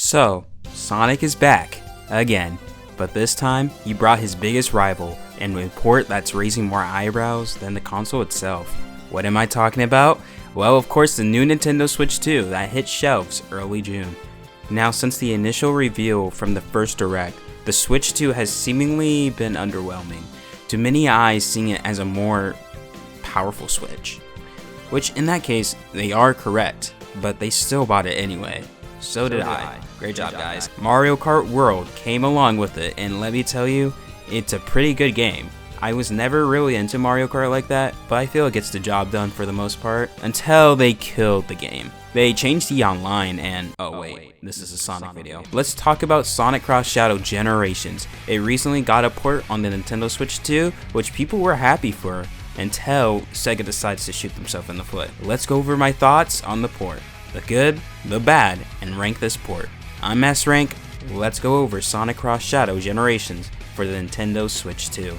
So, Sonic is back, again, but this time he brought his biggest rival, and a port that's raising more eyebrows than the console itself. What am I talking about? Well, of course, the new Nintendo Switch 2 that hit shelves early June. Now, since the initial reveal from the first Direct, the Switch 2 has seemingly been underwhelming, to many eyes seeing it as a more powerful Switch. Which, in that case, they are correct, but they still bought it anyway. So did I. Great job, guys. Mario Kart World came along with it, and let me tell you, it's a pretty good game. I was never really into Mario Kart like that, but I feel it gets the job done for the most part, until they killed the game. They changed the online and, oh wait, this is a Sonic video. Let's talk about Sonic Cross Shadow Generations. It recently got a port on the Nintendo Switch 2, which people were happy for, until SEGA decides to shoot themselves in the foot. Let's go over my thoughts on the port. The good, the bad, and rank this port. I'm S-Rank, let's go over Sonic Cross Shadow Generations for the Nintendo Switch 2.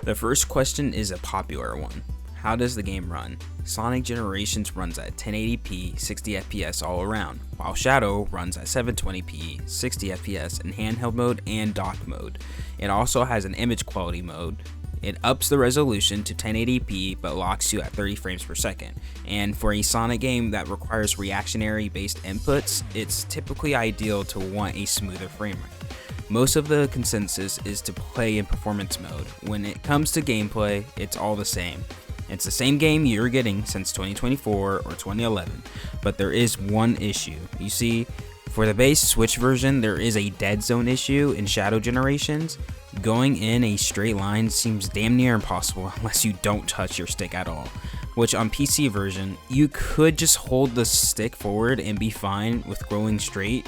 The first question is a popular one. How does the game run? Sonic Generations runs at 1080p 60 FPS all around, while Shadow runs at 720p 60 FPS in handheld mode and dock mode. It also has an image quality mode. It ups the resolution to 1080p but locks you at 30 frames per second. And for a Sonic game that requires reactionary based inputs, it's typically ideal to want a smoother frame rate. Most of the consensus is to play in performance mode. When it comes to gameplay, it's all the same. It's the same game you're getting since 2024 or 2011, but there is one issue. You see, for the base Switch version, there is a dead zone issue in Shadow Generations. Going in a straight line seems damn near impossible unless you don't touch your stick at all, which on PC version, you could just hold the stick forward and be fine with going straight.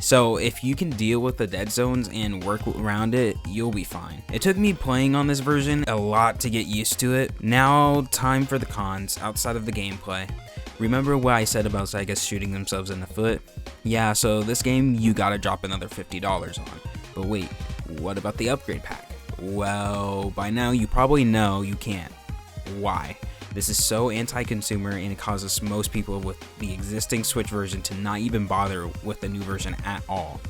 So if you can deal with the dead zones and work around it, you'll be fine. It took me playing on this version a lot to get used to it. Now, time for the cons outside of the gameplay. Remember what I said about SEGA shooting themselves in the foot? Yeah, so this game you gotta drop another $50 on. But wait, what about the upgrade pack? Well, by now you probably know you can't. Why? This is so anti-consumer and it causes most people with the existing Switch version to not even bother with the new version at all.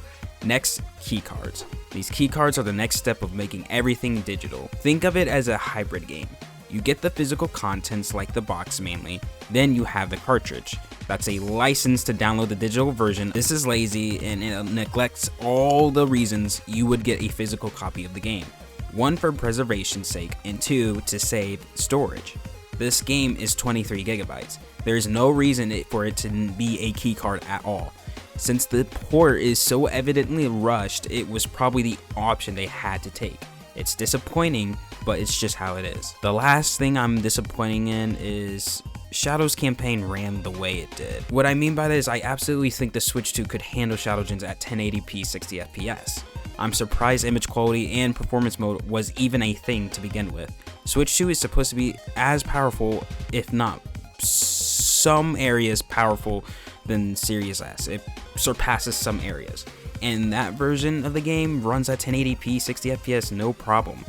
Next, keycards. These keycards are the next step of making everything digital. Think of it as a hybrid game. You get the physical contents like the box mainly, then you have the cartridge. That's a license to download the digital version. This is lazy and it neglects all the reasons you would get a physical copy of the game. One, for preservation's sake, and two, to save storage. This game is 23 gigabytes. There's no reason for it to be a keycard at all. Since the port is so evidently rushed, it was probably the option they had to take. It's disappointing, but it's just how it is. The last thing I'm disappointing in is Shadow's campaign ran the way it did. What I mean by that is I absolutely think the Switch 2 could handle Shadow Gens at 1080p 60 FPS. I'm surprised image quality and performance mode was even a thing to begin with. Switch 2 is supposed to be as powerful, if not some areas powerful than Series S. It surpasses some areas. And that version of the game runs at 1080p 60 FPS no problem.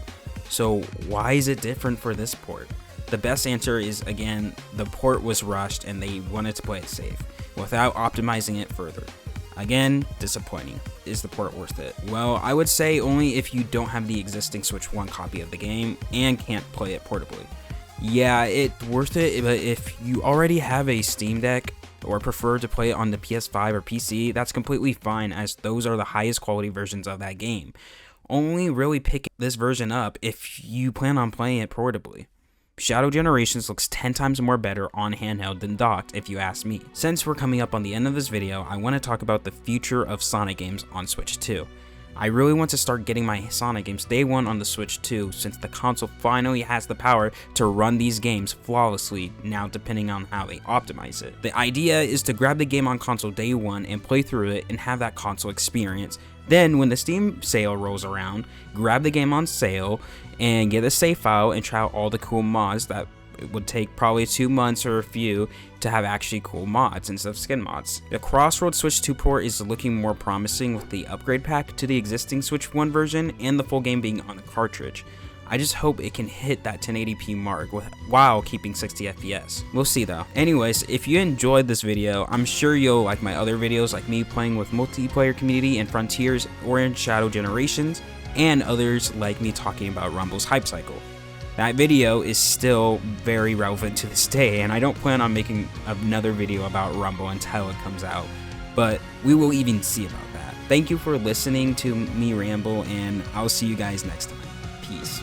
So why is it different for this port? The best answer is, again, the port was rushed and they wanted to play it safe without optimizing it further. Again, disappointing. Is the port worth it? Well, I would say only if you don't have the existing Switch 1 copy of the game and can't play it portably. Yeah, it's worth it, but if you already have a Steam Deck or prefer to play it on the PS5 or PC, that's completely fine, as those are the highest quality versions of that game. Only really pick this version up if you plan on playing it portably. Shadow Generations looks 10 times more better on handheld than docked if you ask me. Since we're coming up on the end of this video, I want to talk about the future of Sonic games on Switch 2. I really want to start getting my Sonic games day one on the Switch 2 since the console finally has the power to run these games flawlessly now, depending on how they optimize it. The idea is to grab the game on console day one and play through it and have that console experience. Then when the Steam sale rolls around, grab the game on sale and get a save file and try out all the cool mods that it would take probably 2 months or a few to have actually cool mods instead of skin mods. The Crossroads Switch 2 port is looking more promising with the upgrade pack to the existing Switch 1 version and the full game being on the cartridge. I just hope it can hit that 1080p mark while keeping 60 FPS. We'll see though. Anyways, if you enjoyed this video, I'm sure you'll like my other videos, like me playing with multiplayer community in Frontiers or in Shadow Generations, and others like me talking about Rumble's hype cycle. That video is still very relevant to this day, and I don't plan on making another video about Rumble until it comes out, but we will even see about that. Thank you for listening to me ramble, and I'll see you guys next time. Peace.